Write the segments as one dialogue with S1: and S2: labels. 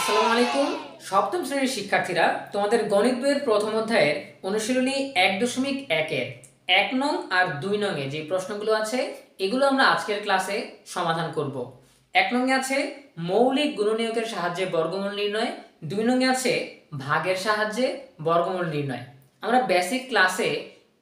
S1: আসসালামু আলাইকুম। সপ্তম শ্রেণীর শিক্ষার্থীরা, তোমাদের গণিত বইয়ের প্রথম অধ্যায়ের অনুশীলনী 1.1-এর 1 নং আর 2 নং এ যে প্রশ্নগুলো আছে এগুলো আমরা আজকের ক্লাসে সমাধান করব। 1 নং এ আছে মৌলিক গুণনীয়কের সাহায্যে বর্গমূল নির্ণয়, 2 নং এ আছে ভাগের সাহায্যে বর্গমূল নির্ণয়। আমরা বেসিক ক্লাসে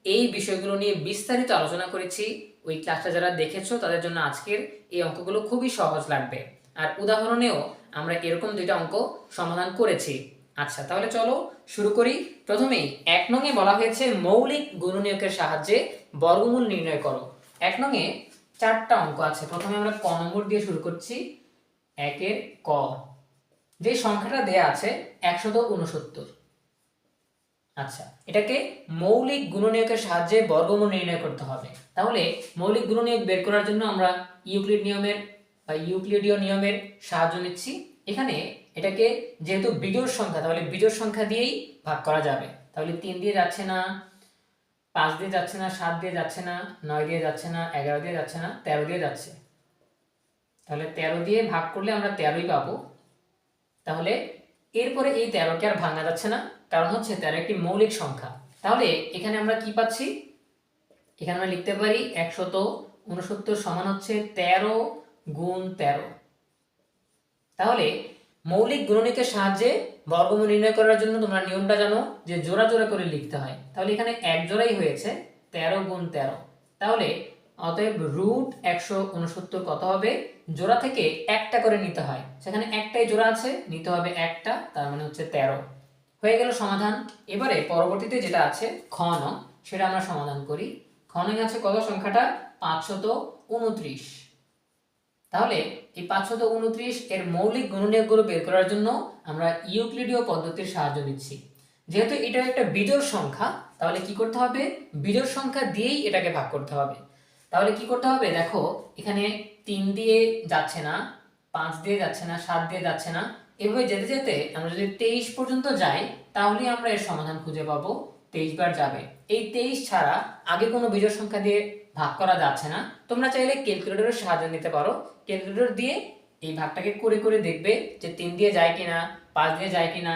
S1: এই বিষয়গুলো নিয়ে বিস্তারিত আলোচনা করেছি। ওই ক্লাসটা যারা দেখেছো তাদের জন্য আজকের এই অঙ্কগুলো খুবই সহজ লাগবে। আর উদাহরণেও আমরা এরকম দুইটা অঙ্ক সমাধান করেছি। আচ্ছা, তাহলে চলো শুরু করি। প্রথমেই 1 নং এ বলা হয়েছে মৌলিক গুণনীয়কের সাহায্যে বর্গমূল নির্ণয় করো। 1 নং এ 4টা অঙ্ক আছে। প্রথমে আমরা ক নম্বর দিয়ে শুরু করছি। 1 ক, যে সংখ্যাটা দেয়া আছে 169। আচ্ছা, এটাকে মৌলিক গুণনীয়কের সাহায্যে বর্গমূল নির্ণয় করতে হবে। তাহলে মৌলিক গুণনীয়ক বের করার জন্য আমরা ইউক্লিডীয় নিয়মের সাহায্য নিচ্ছি। এখানে এটাকে যেহেতু বিজোড় সংখ্যা, তাহলে বিজোড় সংখ্যা দিয়েই ভাগ করা যাবে। তাহলে 3 দিয়ে যাচ্ছে না, 5 দিয়ে যাচ্ছে না, 7 দিয়ে যাচ্ছে না, 9 দিয়ে যাচ্ছে না, 11 দিয়ে যাচ্ছে না, 13 দিয়ে যাচ্ছে। তাহলে 13 দিয়ে ভাগ করলে আমরা 13ই পাবো। তাহলে এরপরে এই 13কে আর ভাঙা যাচ্ছে না, কারণ হচ্ছে 13 একটি মৌলিক সংখ্যা। তাহলে এখানে আমরা কি পাচ্ছি? এখানে আমরা লিখতে পারি 169 সমান হচ্ছে 13 গুণ 13। তাহলে মৌলিক গুণনীয়কের সাহায্যে বর্গমূল নির্ণয় করার জন্য তোমরা নিয়মটা জানো যে জোড়া জোড়া করে লিখতে হয়। তাহলে এখানে এক জোড়াই হয়েছে 13 গুণ 13। তাহলে অতএব রুট 169 কত হবে? জোড়া থেকে একটা করে নিতে হয়, সেখানে একটাই জোড়া আছে, নিতে হবে একটা, তার মানে হচ্ছে 13। হয়ে গেল সমাধান। এবারে পরবর্তীতে যেটা আছে খ নং, সেটা আমরা সমাধান করি। খ নং আছে কত সংখ্যাটা? 529। তাহলে এই 529 এর মৌলিক গুণনীয়কগুলো বের করার জন্য আমরা ইউক্লিডীয় পদ্ধতির সাহায্য নিচ্ছি। যেহেতু এটা একটা বিজোড় সংখ্যা, তাহলে কি করতে হবে? বিজোড় সংখ্যা দিয়েই এটাকে ভাগ করতে হবে। তাহলে কি করতে হবে? দেখো, এখানে 3 দিয়ে যাচ্ছে না, 5 দিয়ে যাচ্ছে না, 7 দিয়ে যাচ্ছে না, এভাবে যেতে যেতে আমরা যদি 23 পর্যন্ত যাই তাহলে আমরা এর সমাধান খুঁজে পাবো। 23 বার যাবে। এই 23 ছাড়া আগে কোনো বিজোড় সংখ্যা দিয়ে ভাগ করা যাচ্ছে না। তোমরা চাইলে ক্যালকুলেটরের সাহায্য নিতে পারো। ক্যালকুলেটর দিয়ে এই ভাগটাকে করে করে দেখবে যে 3 দিয়ে যায় কিনা, 5 দিয়ে যায় কিনা।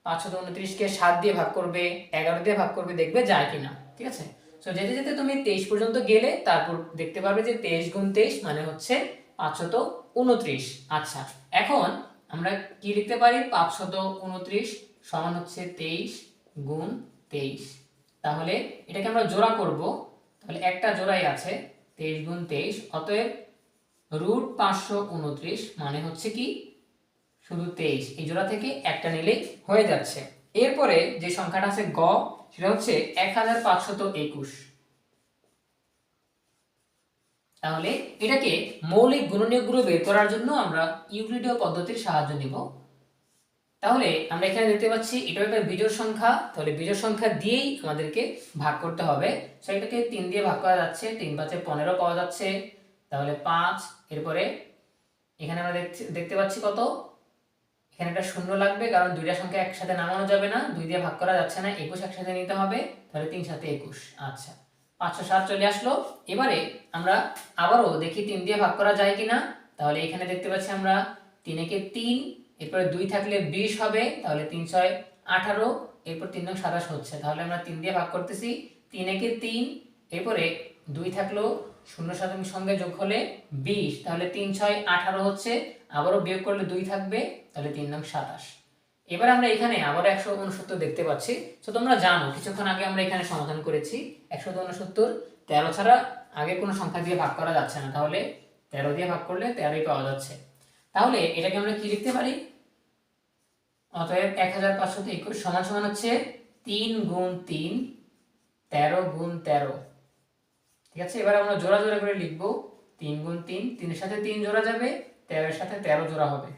S1: 529কে 7 দিয়ে ভাগ করবে, 11 দিয়ে ভাগ করবে, দেখবে যায় কিনা। ঠিক আছে? সো যেতে যেতে তুমি 23 পর্যন্ত গেলে তারপর দেখতে পারবে যে 23 গুণ 23 মানে হচ্ছে 529। আচ্ছা, এখন আমরা কি লিখতে পারি? 529 সমান হচ্ছে 23 গুণ 23। তাহলে এটাকে আমরা জোড়া করব। তাহলে একটা জোড়াই আছে 23 গুণ 23, অতএব রুট 529 মানে হচ্ছে কি? শুধু 23। এই জোড়া থেকে একটা নিলেই হয়ে যাচ্ছে। এরপরে যে সংখ্যাটা আছে গ, সেটা হচ্ছে 1521। তাহলে এটাকে মৌলিক গুণনীয়কগুলো বের করার জন্য আমরা ইউক্লিডীয় পদ্ধতির সাহায্য নিব। তাহলে আমরা এখানে দেখতে পাচ্ছি এটা একটা বিজোড় সংখ্যা, তাহলে বিজোড় সংখ্যা দিয়েই আমাদেরকে ভাগ করতে হবে। সেটাকে 3 দিয়ে ভাগ করা যাচ্ছে, 3 5 15 পাওয়া যাচ্ছে। তাহলে 5, এরপরে এখানে আমরা দেখতে পাচ্ছি কত? এখানে একটা শূন্য লাগবে, কারণ দুইটা সংখ্যা একসাথে নামানো যাবে না, 2 দিয়ে ভাগ করা যাচ্ছে না, 21 একসাথে নিতে হবে। তাহলে 3 7 21। আচ্ছা, 507 চলে আসলো। এবারে আমরা আবারও দেখি 3 দিয়ে ভাগ করা যায় কিনা। তাহলে এখানে দেখতে পাচ্ছি আমরা 3 একে 3, এরপরে 2 থাকলে 20 হবে, তাহলে 3 6 18, এরপর 3 9 27 হচ্ছে। তাহলে আমরা 3 দিয়ে ভাগ করতেছি, 3 একে 3, এরপরে 2 থাকলো, শূন্য সাথে সঙ্গে যোগ হলে 20, তাহলে 3 6 18 হচ্ছে। আবারও বিয়োগ করলে 2 থাকবে, তাহলে 3 9 27। এবার আমরা এখানে আবার 169 দেখতে পাচ্ছি। তো তোমরা জানো কিছুক্ষণ আগে আমরা এখানে সমাধান করেছি 169 13 ছাড়া আগে কোনো সংখ্যা দিয়ে ভাগ করা যাচ্ছে না, তাহলে 13 দিয়ে ভাগ করলে 13ই পাওয়া যাচ্ছে। তাহলে এটাকে আমরা কি লিখতে পারি? অতএব 1521 সমান সমান হচ্ছে 3 গুণ 3, 13 গুণ 13। ঠিক আছে? এবার আমরা জোড়া জোড়া করে লিখবো। 3 গুণ 3, 3 এর সাথে 3 জোড়া যাবে, 13 এর সাথে 13 জোড়া হবে।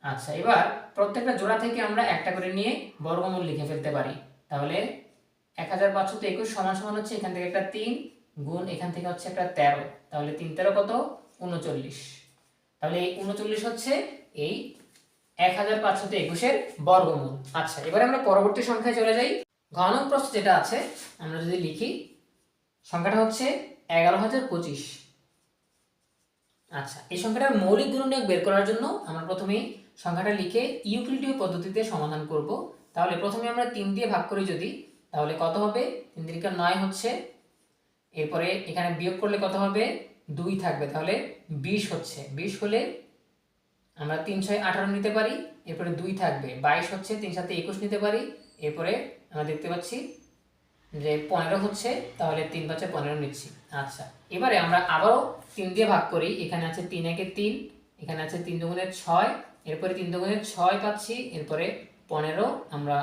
S1: আচ্ছা, এবার প্রত্যেকটা জোড়া থেকে আমরা একটা করে নিয়ে বর্গমূল লিখে ফেলতে পারি। তাহলে 1521 সমান সমান হচ্ছে এখান থেকে একটা 3 গুণ এখান থেকে হচ্ছে একটা 13, তাহলে 3 13 কত? 39। তাহলে এই 39 হচ্ছে এই 1521 এর বর্গমূল। আচ্ছা, এবারে আমরা পরবর্তী সংখ্যায় চলে যাই। ঘ নং প্রশ্ন যেটা আছে আমরা যদি লিখি, সংখ্যাটা হচ্ছে 11025। আচ্ছা, এই সংখ্যাটার মৌলিক গুণনীয়ক বের করার জন্য আমরা প্রথমে সংখ্যাটা লিখে ইউক্লিডীয় পদ্ধতিতে সমাধান করব। তাহলে প্রথমে আমরা 3 দিয়ে ভাগ করি যদি, তাহলে কত হবে? 3 3 9 হচ্ছে। এরপরে এখানে বিয়োগ করলে কত হবে? 2 থাকবে, তাহলে 20 হচ্ছে। 20 হলে আমরা 3 6 18 নিতে পারি, এরপরে 2 থাকবে, 22 হচ্ছে। 3 7 21 নিতে পারি, এরপরে আমরা দেখতে পাচ্ছি যে 15 হচ্ছে, তাহলে 3 5 15 নিচ্ছি। আচ্ছা, এবারে আমরা আবারও 3 দিয়ে ভাগ করি। এখানে আছে 3 1 3, এখানে আছে 3 2 6, এরপরে 3 2 6 পাচ্ছি, এরপরে 15 আমরা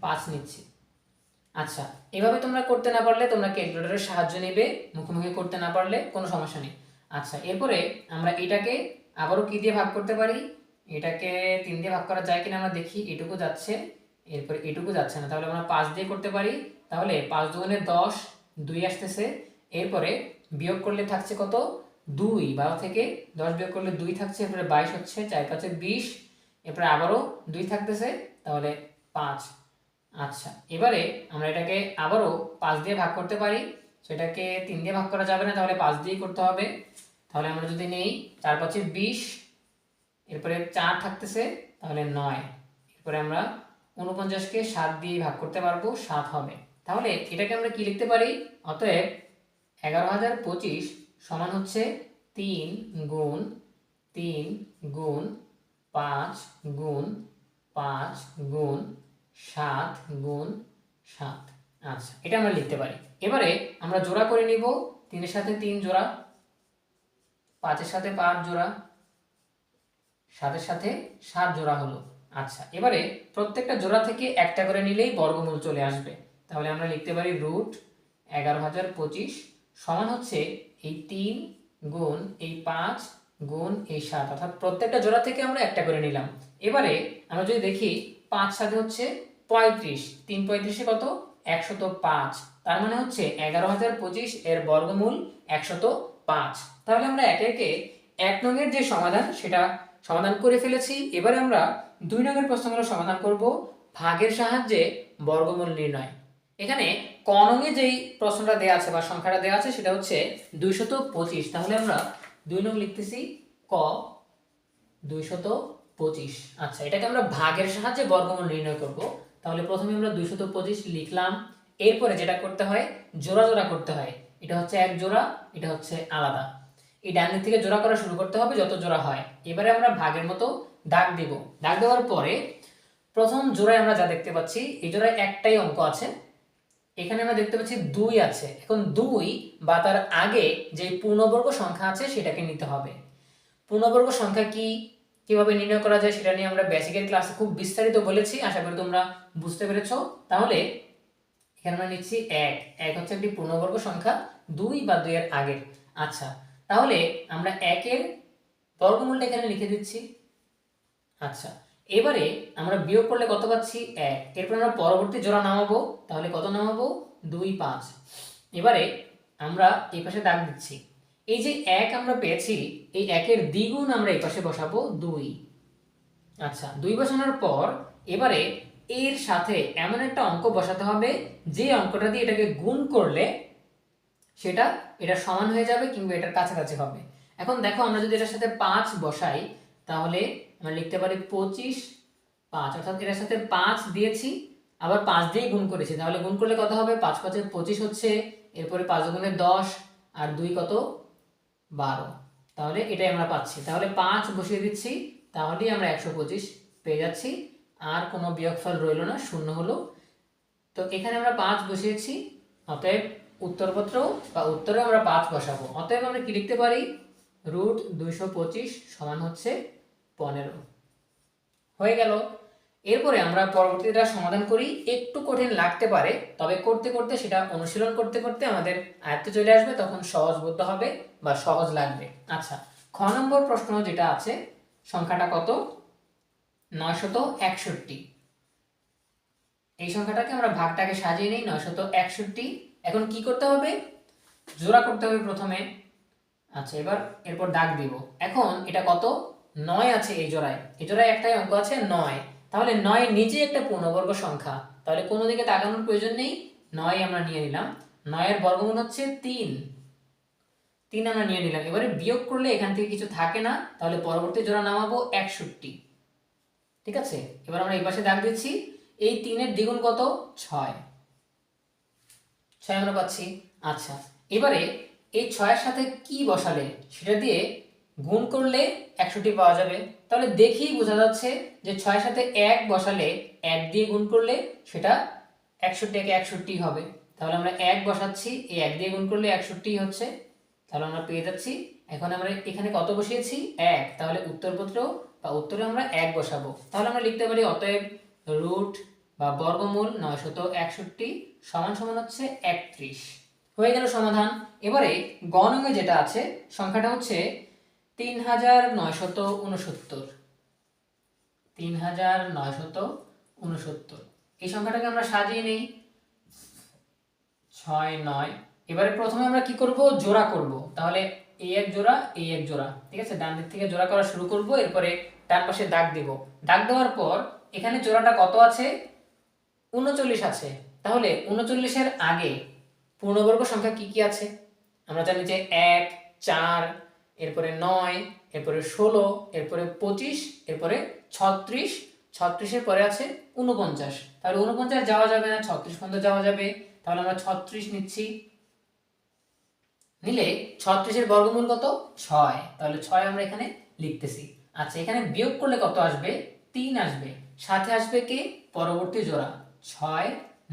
S1: 5 নিচ্ছি। আচ্ছা, এভাবে তোমরা করতে না পারলে তোমরা ক্যালকুলেটরের সাহায্য নেবে, মুখোমুখি করতে না পারলে কোনো সমস্যা নেই। আচ্ছা, এরপরে আমরা এটাকে আবারও কি দিয়ে ভাগ করতে পারি? এটাকে 3 দিয়ে ভাগ করা যায় কিনা আমরা দেখি। এটুকু যাচ্ছে, এরপরে এটুকু যাচ্ছে না, তাহলে আমরা 5 দিয়ে করতে পারি। তাহলে 5 2 10, 2 আসতেছে। এরপরে বিয়োগ করলে থাকছে কত? 2। 12 থেকে 10 বিয়োগ করলে 2 থাকছে, এরপরে 22 হচ্ছে, 4 5 20, এরপরে আবারও 2 থাকতেছে, তাহলে 5। আচ্ছা, এবারে আমরা এটাকে আবারও 5 দিয়ে ভাগ করতে পারি। সেটাকে 3 দিয়ে ভাগ করা যাবে না, তাহলে 5 দিয়েই করতে হবে। তাহলে আমরা যদি নেই 4 5 20, এরপরে 4 থাকতেছে, তাহলে 9। এরপরে আমরা 49কে 7 দিয়ে ভাগ করতে পারবো, 7 হবে। তাহলে এটাকে আমরা কি লিখতে পারি? অতএব 11025 সমান হচ্ছে 3 গুণ 3 গুণ 5 গুণ 5 গুণ 7 গুণ 7। আচ্ছা, এটা আমরা লিখতে পারি। এবারে আমরা জোড়া করে নিব। 3 এর সাথে 3 জোড়া, 5 এর সাথে 5 জোড়া, 7 এর সাথে 7 জোড়া হলো। আচ্ছা, এবারে প্রত্যেকটা জোড়া থেকে একটা করে নিলেই বর্গমূল চলে আসবে। তাহলে আমরা লিখতে পারি রুট 11025 সমান হচ্ছে এই 3 গুণ এই 5 গুণ এই 7, অর্থাৎ প্রত্যেকটা জোড়া থেকে আমরা একটা করে নিলাম। এবারে আমরা যদি দেখি 5 সাথে হচ্ছে 35, 3 35 কত? 105। তার মানে হচ্ছে 11025 এর বর্গমূল 105। তাহলে আমরা একে একে 1 নংয়ের যে সমাধান সেটা সমাধান করে ফেলেছি। এবারে আমরা 2 নংয়ের প্রশ্নগুলো সমাধান করব ভাগের সাহায্যে বর্গমূল নির্ণয়। এখানে ক নংয়ে যেই প্রশ্নটা দেওয়া আছে বা সংখ্যাটা দেওয়া আছে সেটা হচ্ছে 225। তাহলে আমরা 2 নং লিখতেছি ক 225। আচ্ছা, এটাকে আমরা ভাগের সাহায্যে বর্গমূল নির্ণয় করব। তাহলে প্রথমে আমরা 225 লিখলাম। এরপরে যেটা করতে হয়, জোড়া জোড়া করতে হয়। এটা হচ্ছে এক জোড়া, এটা হচ্ছে আলাদা। এই ডান দিক থেকে জোড়া করা শুরু করতে হবে যত জোড়া হয়। এবারে আমরা ভাগের মতো দাগ দেব। দাগ দেওয়ার পরে প্রথম জোড়ায় আমরা যা দেখতে পাচ্ছি, এই জোড়ায় একটাই অঙ্ক আছে। এখানে আমরা দেখতে পাচ্ছি 2 আছে। এখন 2 বা তার আগে যে পূর্ণবর্গ সংখ্যা আছে সেটাকে নিতে হবে। পূর্ণবর্গ সংখ্যা কি, কিভাবে নির্ণয় করা যায় সেটা নিয়ে আমরা বেসিকের ক্লাসে খুব বিস্তারিত বলেছি, আশা করি তোমরা বুঝতে পেরেছো। তাহলে এখানে আমরা নিচ্ছি 1। 1 হচ্ছে একটি পূর্ণবর্গ সংখ্যা, 2 বা 2 এর আগের। আচ্ছা, তাহলে আমরা 1 এর বর্গমূলটা এখানে লিখে দিচ্ছি। আচ্ছা, এবারে আমরা বিয়োগ করলে কত পাচ্ছি? 1। এরপর আমরা পরবর্তী জোড়া নামাবো। তাহলে কত নামাবো? 2 5। এবারে আমরা এই পাশে দাগ দিচ্ছি। এই যে 1 আমরা পেয়েছি, এই 1 এর দ্বিগুণ আমরা এই পাশে বসাবো 2। আচ্ছা, 2 বসানোর পর এবারে এর সাথে এমন একটা অঙ্ক বসাতে হবে যে অঙ্কটা দিয়ে এটাকে গুণ করলে সেটা এটা সমান হয়ে যাবে কিংবা এটার কাছাকাছি হবে। এখন দেখো, আমরা যদি এটার সাথে 5 বসাই তাহলে আমরা লিখতে পারি 25 5, অর্থাৎ এটার সাথে 5 দিয়েছি, আবার 5 দিয়ে গুণ করেছি। তাহলে গুণ করলে কত হবে? 5 5 25 হচ্ছে, এরপরে 5 গুণে 10 আর 2 কত? 12। তাহলে এটাই আমরা পাচ্ছি। তাহলে 5 বসিয়ে দিচ্ছি, তাহলেই আমরা 125 পেয়ে যাচ্ছি। আর কোনো বিয়োগফল রইল না, শূন্য হলো। তো এখানে আমরা 5 বসিয়েছি, অতএব উত্তরপত্র বা উত্তরে আমরা 5 বসাবো। অতএব আমরা কি লিখতে পারি? রুট 225 সমান হচ্ছে 15। হয়ে গেল। এরপরে আমরা পরবর্তীটা সমাধান করি। একটু কঠিন লাগতে পারে, তবে করতে করতে সেটা অনুশীলন করতে করতে আমাদের আয়ত্তে চলে আসবে, তখন সহজবোধ্য হবে বা সহজ লাগবে। আচ্ছা, খ নম্বর প্রশ্ন যেটা আছে, সংখ্যাটা কত? 961। এই সংখ্যাটাকে আমরা ভাগটাকে সাজিয়ে নিই, 961। এখন কি করতে হবে? জোড়া করতে হবে প্রথমে। আচ্ছা, এরপর দাগ দিব। এখন এটা কত? 9 আছে এই জোড়ায়। এই জোড়ায় একটাই অঙ্ক আছে 9। তাহলে 9 নিজে একটা পূর্ণবর্গ সংখ্যা, তাহলে কোনো দিকে তাকানোর প্রয়োজন নেই, 9 আমরা নিয়ে নিলাম। 9 এর বর্গমূল হচ্ছে 3। 3 আমরা নিয়ে নিলাম। এবারে বিয়োগ করলে এখান থেকে কিছু থাকে না, তাহলে পরবর্তী জোড়া নামাবো 61। ঠিক আছে, এবার আমরা এই পাশে দাগ দিচ্ছি। এই 3 এর দ্বিগুণ কত? 6। 6 আমরা পাচ্ছি। আচ্ছা, এবারে এই 6 এর সাথে কি বসালে সেটা দিয়ে গুণ করলে 61 পাওয়া যাবে। তাহলে দেখেই বোঝা যাচ্ছে যে 6 এর সাথে 1 বসালে 1 দিয়ে গুণ করলে সেটা 61 কে 61 হবে। তাহলে আমরা 1 বসাচ্ছি, এই 1 দিয়ে গুণ করলে 61 হচ্ছে। তাহলে আমরা পেয়ে যাচ্ছি। এখন আমরা এখানে কত বসিয়েছি? 1। তাহলে উত্তরপত্র বা উত্তরে আমরা 1 বসাবো। তাহলে আমরা লিখতে পারি অতএব রুট বা বর্গমূল 961 সমান সমান হচ্ছে 31। হয়ে গেল সমাধান। এবারে গ নঙে যেটা আছে সংখ্যাটা হচ্ছে 3969। 3969। এই সংখ্যাটাকে আমরা সাজিয়ে নেই 6 9। এবারে প্রথমে আমরা কি করব? জোড়া করব। তাহলে এই এক জোড়া, এই এক জোড়া। ঠিক আছে, ডান দিক থেকে জোড়া করা শুরু করব, এরপরে ডান পাশে দাগ দেব। দাগ দেওয়ার পর এখানে জোড়াটা কত আছে? 39 আছে। তাহলে 39 এর আগে পূর্ণবর্গ সংখ্যা কি কি আছে? আমরা জানি যে 1 4, এরপরে 9, এরপরে 16, এরপরে 25, এরপরে 36। 36 এর পরে আছে 49। তাহলে 49 যাওয়া যাবে না, 36 পর্যন্ত যাওয়া যাবে। তাহলে আমরা 36 নিচ্ছি। নিলে 36 এর বর্গমূল কত? 6। তাহলে 6 আমরা এখানে লিখতেছি। আচ্ছা, এখানে বিয়োগ করলে কত আসবে? 3 আসবে। সাথে আসবে কি? পরবর্তী জোড়া 6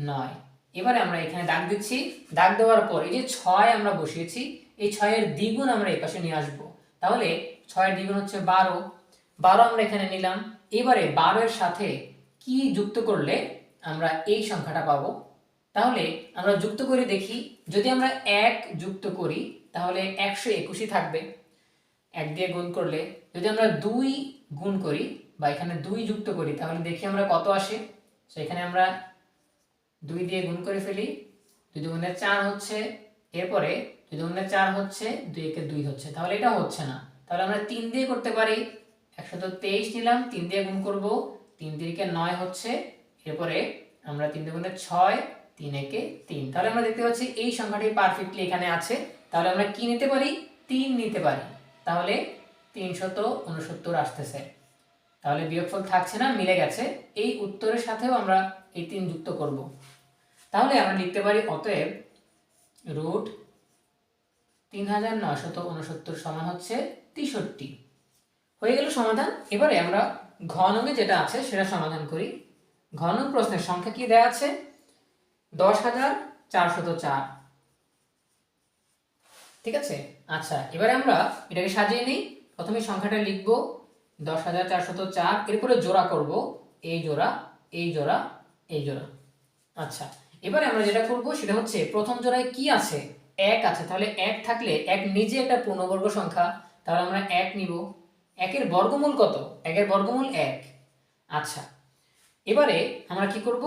S1: 9। এবারে আমরা এখানে দাগ দিচ্ছি। দাগ দেওয়ার পর এই যে 6 আমরা বসিয়েছি, এই 6 এর দ্বিগুণ আমরা এই পাশে নিয়ে আসব। তাহলে 6 এর দ্বিগুণ হচ্ছে 12। 12 আমরা এখানে নিলাম। এবারে 12 এর সাথে কি যুক্ত করলে আমরা এই সংখ্যাটা পাবো? তাহলে আমরা যুক্ত করে দেখি। যদি আমরা 1 যুক্ত করি তাহলে 121 থাকবে 1 দিয়ে গুণ করলে। যদি আমরা 2 গুণ করি বা এখানে 2 যুক্ত করি তাহলে দেখি আমরা কত আসে। সো এখানে আমরা 2 দিয়ে গুণ করে ফেলি। 2 দুগুণে 4 হচ্ছে, এরপরে 2 দুগুণে 4 হচ্ছে, 2 একে 2 হচ্ছে। তাহলে এটা হচ্ছে না। তাহলে আমরা 3 দিয়ে করতে পারি। 123 নিলাম, 3 দিয়ে গুণ করব, 3 3 9 হচ্ছে। এরপরে আমরা 3 দুগুণে 6, 3 একে 3। তাহলে আমরা দেখতে পাচ্ছি এই সংখ্যাটি পারফেক্টলি এখানে আছে। তাহলে আমরা কি নিতে পারি? 3 নিতে পারি। তাহলে 369 আসতেছে। তাহলে বিয়োগফল থাকছে না, মিলে গেছে। এই উত্তরের সাথেও আমরা এই 3 যুক্ত করব। তাহলে আমরা লিখতে পারি অতএব রুট 3969 সমান হচ্ছে 63। হয়ে গেল সমাধান। এবারে আমরা ঘ নঙে যেটা আছে সেটা সমাধান করি। ঘ নং প্রশ্নের সংখ্যা কি দেয়া আছে? 10,404। ঠিক আছে। আচ্ছা, এবারে আমরা এটাকে সাজিয়ে নিই। প্রথমে সংখ্যাটা লিখব 10,404, এরপরে জোড়া করব, এই জোড়া, এই জোড়া, এই জোড়া। আচ্ছা, এবারে আমরা যেটা করব সেটা হচ্ছে প্রথম জোড়ায় কি আছে? 1 আছে। তাহলে 1 থাকলে 1 নিজে একটা পূর্ণবর্গ সংখ্যা। তাহলে আমরা 1 নিব। 1 এর বর্গমূল কত? 1 এর বর্গমূল 1। আচ্ছা, এবারে আমরা কি করব?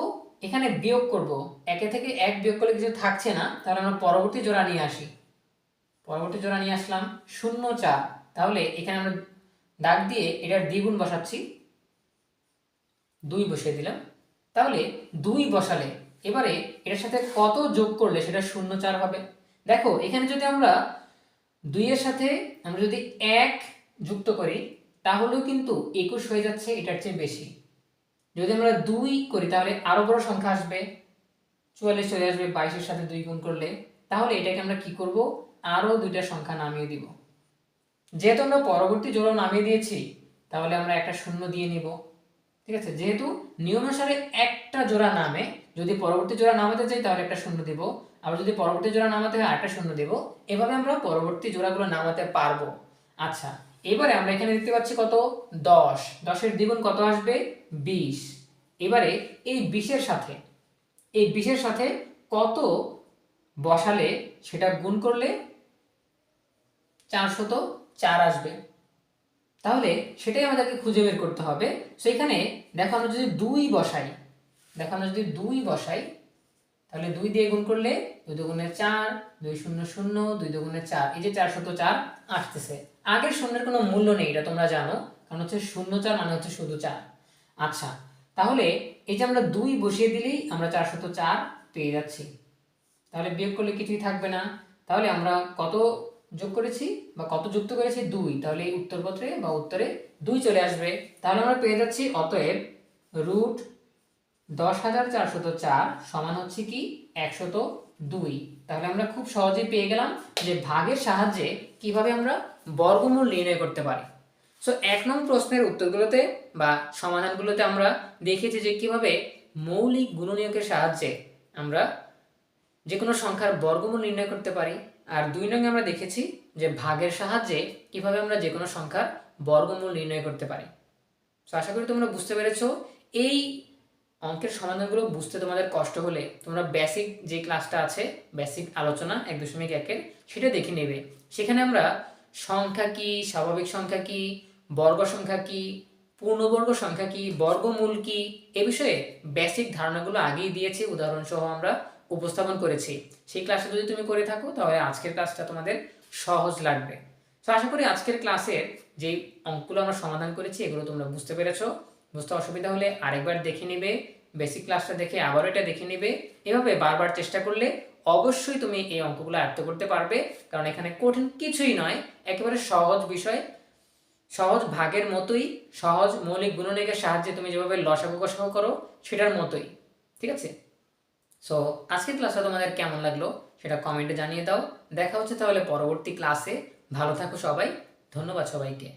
S1: এখানে বিয়োগ করব। 1 থেকে 1 বিয়োগ করলে কিছু থাকছে না। তাহলে আমরা পরবর্তী জোড়া নিয়ে আসি। পরবর্তী জোড়া নিয়ে আসলাম 0 4। তাহলে এখানে আমরা দাগ দিয়ে এটার দ্বিগুণ বসাচ্ছি, 2 বসিয়ে দিলাম। তাহলে 2 বসালে এবারে এটার সাথে কত যোগ করলে সেটা 0 4 হবে? দেখো এখানে যদি আমরা 2 এর সাথে আমরা যদি 1 যুক্ত করি তাহলেও কিন্তু 21 হয়ে যাচ্ছে, এটার চেয়ে বেশি। যদি আমরা 2 করি তাহলে আরো বড় সংখ্যা আসবে, 44 চলে আসবে 22 এর সাথে 2 গুণ করলে। তাহলে এটাকে আমরা কি করব? আরো দুইটা সংখ্যা নামিয়ে দিব। যেহেতু আমরা পরবর্তী জোড়া নামিয়ে দিয়েছি তাহলে আমরা একটা শূন্য দিয়ে নিব। ঠিক আছে, যেহেতু নিয়ম অনুসারে একটা জোড়া নামে, যদি পরবর্তী জোড়া নামাতে চাই তাহলে একটা শূন্য দিব, আবার যদি পরবর্তী জোড়া নামাতে হয় আরেকটা শূন্য দেব। এভাবে আমরা পরবর্তী জোড়াগুলো নামাতে পারবো। আচ্ছা, এবারে আমরা এখানে দেখতে পাচ্ছি কত? 10। 10 এর দ্বিগুণ কত আসবে? 20। এবারে এই 20 এর সাথে কত বসালে সেটা গুণ করলে 404 আসবে। তাহলে সেটাই আমাদেরকে খুঁজে বের করতে হবে। সো এখানে দেখো আমরা যদি 2 বসাই, তাহলে 2 দিয়ে গুণ করলে 2 দুগুণে 4, 2 0 0, 2 দুগুণে 4, এই যে 404 আসতেছে। আগের শূন্যের কোনো মূল্য নেই, এটা তোমরা জানো, কারণ হচ্ছে 0 4 মানে হচ্ছে শুধু 4। আচ্ছা, তাহলে এই যে আমরা 2 বসিয়ে দিলেই আমরা 404 পেয়ে যাচ্ছি। তাহলে বিয়োগ করলে কিছুই থাকবে না। তাহলে আমরা কত যোগ করেছি বা কত যুক্ত করেছি 2, তাহলে এই উত্তরপত্রে বা উত্তরে 2 চলে আসবে। তাহলে আমরা পেয়ে যাচ্ছি অতএব রুট 10,404 সমান হচ্ছে কি 102। তাহলে আমরা খুব সহজেই পেয়ে গেলাম যে ভাগের সাহায্যে কিভাবে আমরা বর্গমূল নির্ণয় করতে পারি। সো 1 নং প্রশ্নের উত্তরগুলোতে বা সমাধানগুলোতে আমরা দেখেছি যে কিভাবে মৌলিক গুণনীয়কের সাহায্যে আমরা যে কোনো সংখ্যার বর্গমূল নির্ণয় করতে পারি। আর 2 নং আমরা দেখেছি যে ভাগের সাহায্যে কিভাবে আমরা যে কোনো সংখ্যার বর্গমূল নির্ণয় করতে পারি। সো আশা করি তোমরা বুঝতে পেরেছো। এই অঙ্কের সমাধানগুলো বুঝতে তোমাদের কষ্ট হলে তোমরা বেসিক যে ক্লাসটা আছে, বেসিক আলোচনা 1.1-এর, সেটা দেখে নেবে। সেখানে আমরা সংখ্যা কি, স্বাভাবিক সংখ্যা কি, বর্গ সংখ্যা কি, পূর্ণবর্গ সংখ্যা কি, বর্গমূল কি, এ বিষয়ে বেসিক ধারণাগুলো আগেই দিয়েছি, উদাহরণ সহ আমরা উপস্থাপন করেছি। সেই ক্লাসটা যদি তুমি করে থাকো তাহলে আজকের ক্লাসটা তোমাদের সহজ লাগবে। তো আশা করি আজকের ক্লাসের যে অঙ্কগুলো আমরা সমাধান করেছি এগুলো তোমরা বুঝতে পেরেছো। বুঝতে অসুবিধা হলে আরেকবার দেখে নেবে, বেসিক ক্লাসটা দেখে আবার এটা দেখে নেবে। এভাবে বারবার চেষ্টা করলে অবশ্যই তুমি এই অঙ্কগুলো আয়ত্ত করতে পারবে, কারণ এখানে কঠিন কিছুই নয়, একেবারে সহজ বিষয়, সহজ ভাগের মতোই, সহজ মৌলিক গুণনীয়কের সাহায্যে তুমি যেভাবে লসাগু গসাগু করো সেটার মতোই। ঠিক আছে? সো আজকের ক্লাসটা তোমাদের কেমন লাগলো সেটা কমেন্টে জানিয়ে দাও। দেখা হচ্ছে তাহলে পরবর্তী ক্লাসে। ভালো থাকো সবাই, ধন্যবাদ সবাইকে।